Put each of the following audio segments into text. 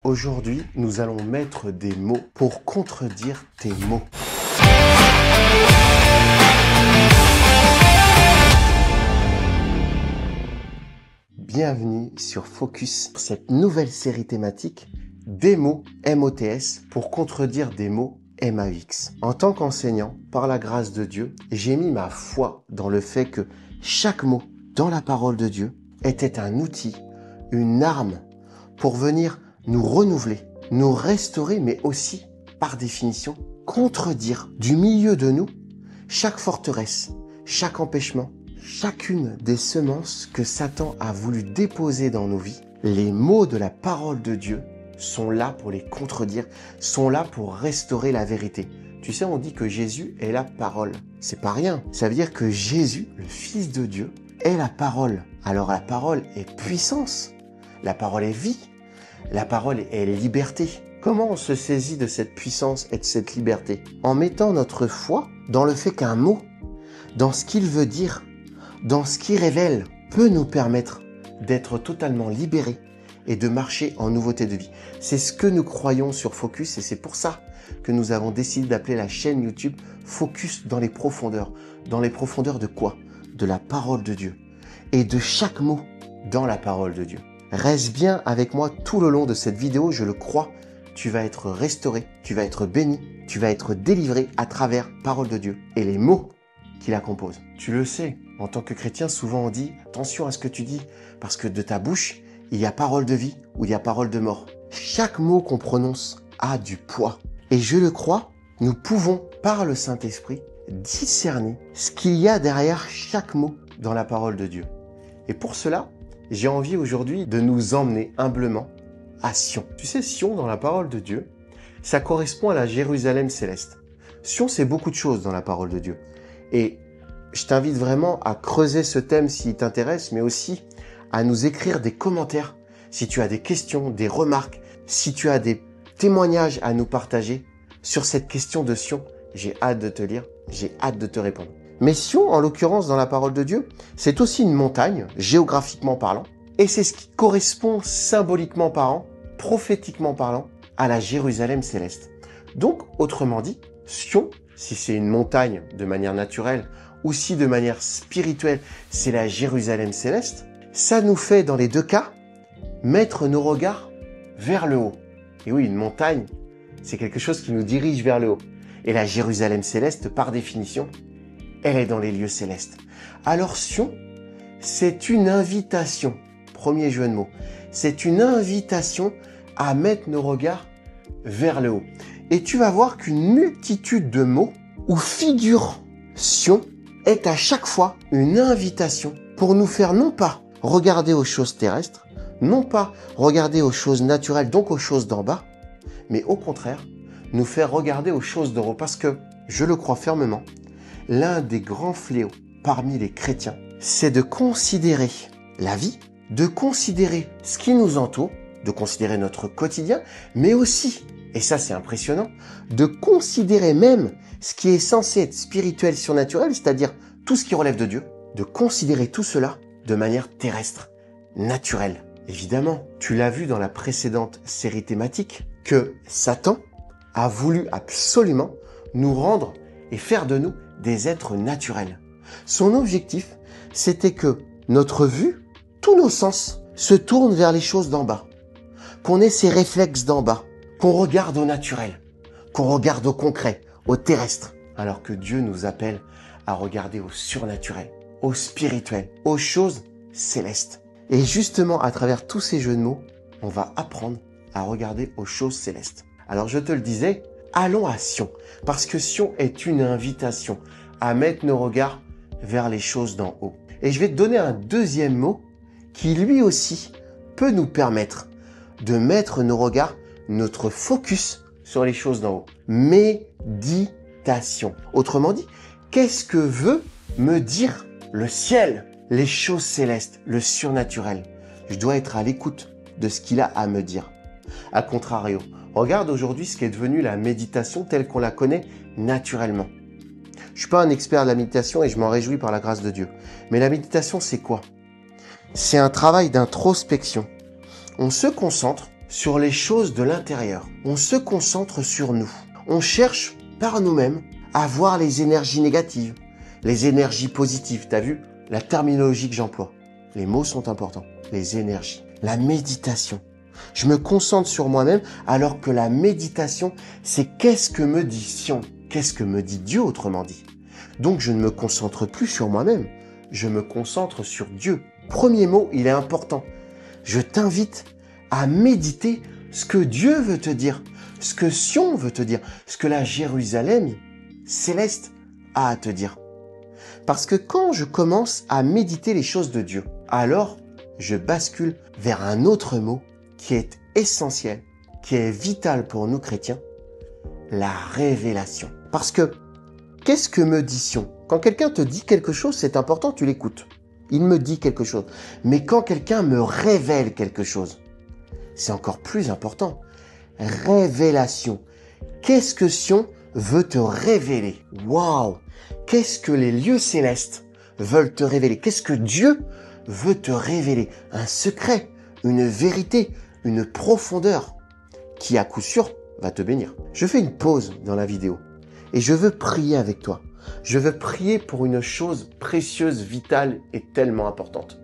Aujourd'hui, nous allons mettre des mots pour contredire tes mots. Bienvenue sur Focus, pour cette nouvelle série thématique des mots MOTS pour contredire des mots MAX. En tant qu'enseignant, par la grâce de Dieu, j'ai mis ma foi dans le fait que chaque mot dans la parole de Dieu était un outil, une arme pour venir nous renouveler, nous restaurer, mais aussi, par définition, contredire du milieu de nous chaque forteresse, chaque empêchement, chacune des semences que Satan a voulu déposer dans nos vies. Les mots de la parole de Dieu sont là pour les contredire, sont là pour restaurer la vérité. Tu sais, on dit que Jésus est la parole. C'est pas rien. Ça veut dire que Jésus, le Fils de Dieu, est la parole. Alors la parole est puissance, la parole est vie, la parole est liberté. Comment on se saisit de cette puissance et de cette liberté? En mettant notre foi dans le fait qu'un mot, dans ce qu'il veut dire, dans ce qu'il révèle, peut nous permettre d'être totalement libérés et de marcher en nouveauté de vie. C'est ce que nous croyons sur Focus et c'est pour ça que nous avons décidé d'appeler la chaîne YouTube Focus dans les profondeurs. Dans les profondeurs de quoi? De la parole de Dieu et de chaque mot dans la parole de Dieu. Reste bien avec moi tout le long de cette vidéo, je le crois. Tu vas être restauré, tu vas être béni, tu vas être délivré à travers parole de Dieu et les mots qui la composent. Tu le sais, en tant que chrétien, souvent on dit attention à ce que tu dis, parce que de ta bouche, il y a parole de vie ou il y a parole de mort. Chaque mot qu'on prononce a du poids. Et je le crois, nous pouvons, par le Saint-Esprit, discerner ce qu'il y a derrière chaque mot dans la parole de Dieu. Et pour cela, j'ai envie aujourd'hui de nous emmener humblement à Sion. Tu sais, Sion, dans la parole de Dieu, ça correspond à la Jérusalem céleste. Sion, c'est beaucoup de choses dans la parole de Dieu. Et je t'invite vraiment à creuser ce thème s'il t'intéresse, mais aussi à nous écrire des commentaires si tu as des questions, des remarques, si tu as des témoignages à nous partager sur cette question de Sion. J'ai hâte de te lire, j'ai hâte de te répondre. Mais Sion, en l'occurrence, dans la parole de Dieu, c'est aussi une montagne, géographiquement parlant, et c'est ce qui correspond symboliquement parlant, prophétiquement parlant, à la Jérusalem céleste. Donc, autrement dit, Sion, si c'est une montagne de manière naturelle, ou si de manière spirituelle, c'est la Jérusalem céleste, ça nous fait, dans les deux cas, mettre nos regards vers le haut. Et oui, une montagne, c'est quelque chose qui nous dirige vers le haut. Et la Jérusalem céleste, par définition, elle est dans les lieux célestes. Alors Sion, c'est une invitation, premier jeu de mots, c'est une invitation à mettre nos regards vers le haut. Et tu vas voir qu'une multitude de mots où figure Sion est à chaque fois une invitation pour nous faire non pas regarder aux choses terrestres, non pas regarder aux choses naturelles, donc aux choses d'en bas, mais au contraire, nous faire regarder aux choses d'en haut. Parce que, je le crois fermement, l'un des grands fléaux parmi les chrétiens, c'est de considérer la vie, de considérer ce qui nous entoure, de considérer notre quotidien, mais aussi, et ça c'est impressionnant, de considérer même ce qui est censé être spirituel, surnaturel, c'est-à-dire tout ce qui relève de Dieu, de considérer tout cela de manière terrestre, naturelle. Évidemment, tu l'as vu dans la précédente série thématique, que Satan a voulu absolument nous rendre et faire de nous des êtres naturels. Son objectif, c'était que notre vue, tous nos sens, se tournent vers les choses d'en bas, qu'on ait ces réflexes d'en bas, qu'on regarde au naturel, qu'on regarde au concret, au terrestre, alors que Dieu nous appelle à regarder au surnaturel, au spirituel, aux choses célestes. Et justement, à travers tous ces jeux de mots, on va apprendre à regarder aux choses célestes. Alors je te le disais, allons à Sion, parce que Sion est une invitation à mettre nos regards vers les choses d'en haut. Et je vais te donner un deuxième mot qui lui aussi peut nous permettre de mettre nos regards, notre focus sur les choses d'en haut. Méditation. Autrement dit, qu'est-ce que veut me dire le ciel, les choses célestes, le surnaturel? Je dois être à l'écoute de ce qu'il a à me dire. A contrario, regarde aujourd'hui ce qui est devenu la méditation telle qu'on la connaît naturellement. Je suis pas un expert de la méditation et je m'en réjouis par la grâce de Dieu. Mais la méditation, c'est quoi? C'est un travail d'introspection. On se concentre sur les choses de l'intérieur. On se concentre sur nous. On cherche par nous-mêmes à voir les énergies négatives, les énergies positives. T'as vu la terminologie que j'emploie? Les mots sont importants. Les énergies. La méditation. Je me concentre sur moi-même alors que la méditation, c'est qu'est-ce que me dit Sion? Qu'est-ce que me dit Dieu autrement dit? Donc je ne me concentre plus sur moi-même. Je me concentre sur Dieu. Premier mot, il est important. Je t'invite à méditer ce que Dieu veut te dire, ce que Sion veut te dire, ce que la Jérusalem céleste a à te dire. Parce que quand je commence à méditer les choses de Dieu, alors je bascule vers un autre mot qui est essentiel, qui est vital pour nous chrétiens, la révélation. Parce que, qu'est-ce que me dit Sion? Quand quelqu'un te dit quelque chose, c'est important, tu l'écoutes. Il me dit quelque chose. Mais quand quelqu'un me révèle quelque chose, c'est encore plus important. Révélation. Qu'est-ce que Sion veut te révéler? Waouh! Qu'est-ce que les lieux célestes veulent te révéler? Qu'est-ce que Dieu veut te révéler? Un secret, une vérité, une profondeur qui à coup sûr va te bénir. Je fais une pause dans la vidéo et je veux prier avec toi. Je veux prier pour une chose précieuse, vitale et tellement importante.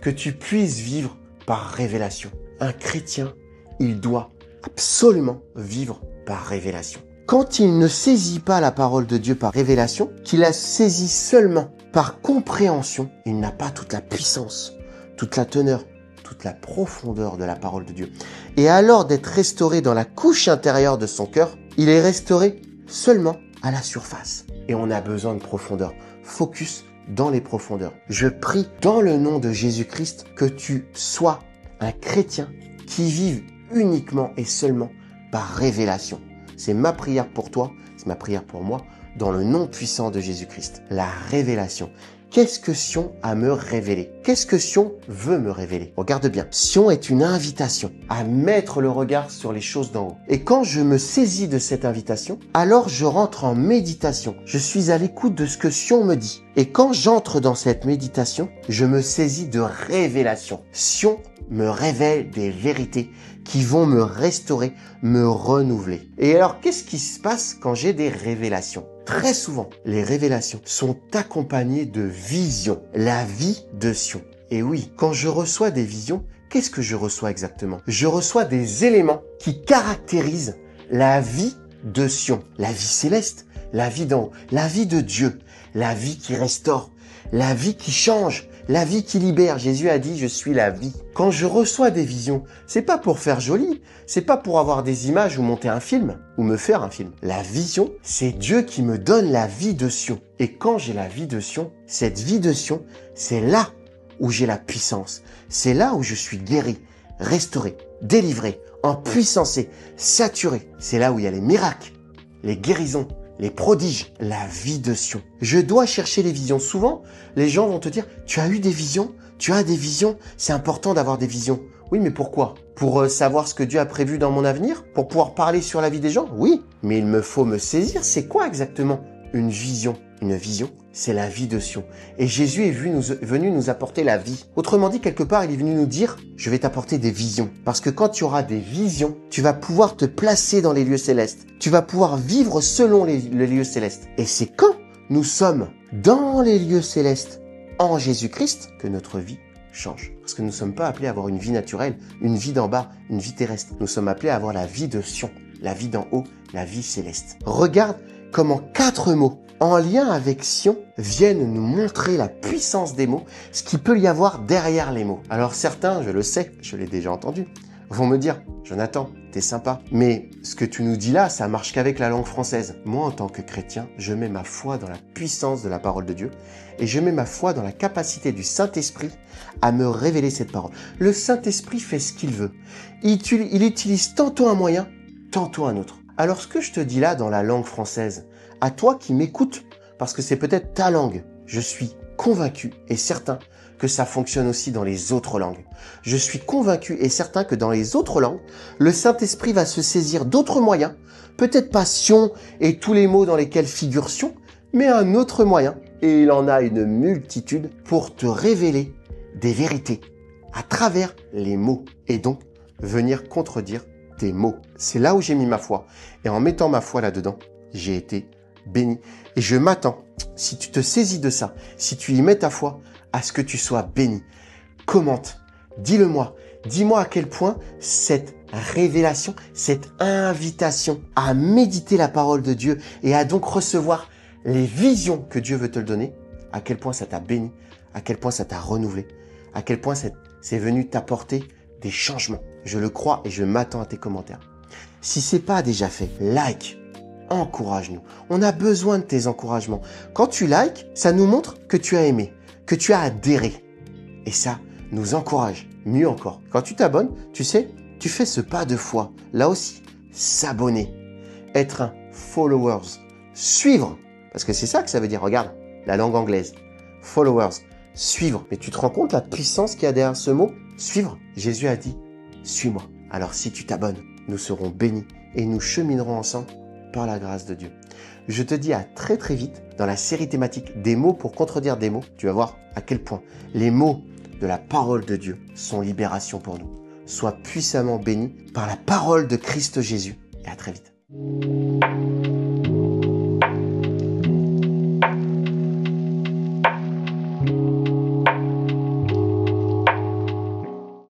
Que tu puisses vivre par révélation. Un chrétien, il doit absolument vivre par révélation. Quand il ne saisit pas la parole de Dieu par révélation, qu'il la saisit seulement par compréhension, il n'a pas toute la puissance, toute la teneur, toute la profondeur de la parole de Dieu. Et alors d'être restauré dans la couche intérieure de son cœur, il est restauré seulement à la surface. Et on a besoin de profondeur. Focus dans les profondeurs. Je prie dans le nom de Jésus-Christ que tu sois un chrétien qui vive uniquement et seulement par révélation. C'est ma prière pour toi, c'est ma prière pour moi, dans le nom puissant de Jésus-Christ. La révélation. Qu'est-ce que Sion a à me révéler? Qu'est-ce que Sion veut me révéler? Regarde bien. Sion est une invitation à mettre le regard sur les choses d'en haut. Et quand je me saisis de cette invitation, alors je rentre en méditation. Je suis à l'écoute de ce que Sion me dit. Et quand j'entre dans cette méditation, je me saisis de révélation. Sion me révèle des vérités qui vont me restaurer, me renouveler. Et alors, qu'est-ce qui se passe quand j'ai des révélations? Très souvent, les révélations sont accompagnées de visions, la vie de Sion. Et oui, quand je reçois des visions, qu'est-ce que je reçois exactement? Je reçois des éléments qui caractérisent la vie de Sion, la vie céleste, la vie d'en haut, la vie de Dieu, la vie qui restaure, la vie qui change, la vie qui libère. Jésus a dit, je suis la vie. Quand je reçois des visions, c'est pas pour faire joli, c'est pas pour avoir des images ou monter un film, ou me faire un film. La vision, c'est Dieu qui me donne la vie de Sion. Et quand j'ai la vie de Sion, cette vie de Sion, c'est là où j'ai la puissance. C'est là où je suis guéri, restauré, délivré, empuissancé, saturé. C'est là où il y a les miracles, les guérisons, les prodiges, la vie de Sion. Je dois chercher les visions. Souvent, les gens vont te dire, tu as eu des visions? Tu as des visions? C'est important d'avoir des visions. Oui, mais pourquoi? Pour savoir ce que Dieu a prévu dans mon avenir? Pour pouvoir parler sur la vie des gens? Oui, mais il me faut me saisir. C'est quoi exactement une vision? Une vision, c'est la vie de Sion. Et Jésus est venu nous apporter la vie. Autrement dit, quelque part, il est venu nous dire, je vais t'apporter des visions. Parce que quand tu auras des visions, tu vas pouvoir te placer dans les lieux célestes. Tu vas pouvoir vivre selon les lieux célestes. Et c'est quand nous sommes dans les lieux célestes en Jésus-Christ que notre vie change. Parce que nous ne sommes pas appelés à avoir une vie naturelle, une vie d'en bas, une vie terrestre. Nous sommes appelés à avoir la vie de Sion, la vie d'en haut, la vie céleste. Regarde comment 4 mots en lien avec Sion viennent nous montrer la puissance des mots, ce qu'il peut y avoir derrière les mots. Alors certains, je le sais, je l'ai déjà entendu, vont me dire, Jonathan, t'es sympa, mais ce que tu nous dis là, ça marche qu'avec la langue française. Moi, en tant que chrétien, je mets ma foi dans la puissance de la parole de Dieu et je mets ma foi dans la capacité du Saint-Esprit à me révéler cette parole. Le Saint-Esprit fait ce qu'il veut. Il utilise tantôt un moyen, tantôt un autre. Alors ce que je te dis là dans la langue française, à toi qui m'écoutes, parce que c'est peut-être ta langue, je suis convaincu et certain que ça fonctionne aussi dans les autres langues. Je suis convaincu et certain que dans les autres langues, le Saint-Esprit va se saisir d'autres moyens, peut-être pas Sion et tous les mots dans lesquels figure Sion, mais un autre moyen, et il en a une multitude, pour te révéler des vérités à travers les mots, et donc venir contredire tes mots. C'est là où j'ai mis ma foi. Et en mettant ma foi là-dedans, j'ai été béni. Et je m'attends, si tu te saisis de ça, si tu y mets ta foi, à ce que tu sois béni. Commente, dis-le-moi, dis-moi à quel point cette révélation, cette invitation à méditer la parole de Dieu et à donc recevoir les visions que Dieu veut te donner, à quel point ça t'a béni, à quel point ça t'a renouvelé, à quel point c'est venu t'apporter des changements. Je le crois et je m'attends à tes commentaires. Si c'est pas déjà fait, like, encourage-nous. On a besoin de tes encouragements. Quand tu likes, ça nous montre que tu as aimé, que tu as adhéré. Et ça nous encourage. Mieux encore, quand tu t'abonnes, tu sais, tu fais ce pas de foi. Là aussi, s'abonner, être un followers, suivre. Parce que c'est ça que ça veut dire. Regarde, la langue anglaise. Followers, suivre. Mais tu te rends compte la puissance qu'il y a derrière ce mot? Suivre. Jésus a dit, suis-moi. Alors si tu t'abonnes, nous serons bénis et nous cheminerons ensemble par la grâce de Dieu. Je te dis à très très vite dans la série thématique des mots pour contredire des mots. Tu vas voir à quel point les mots de la parole de Dieu sont libération pour nous. Sois puissamment béni par la parole de Christ Jésus et à très vite.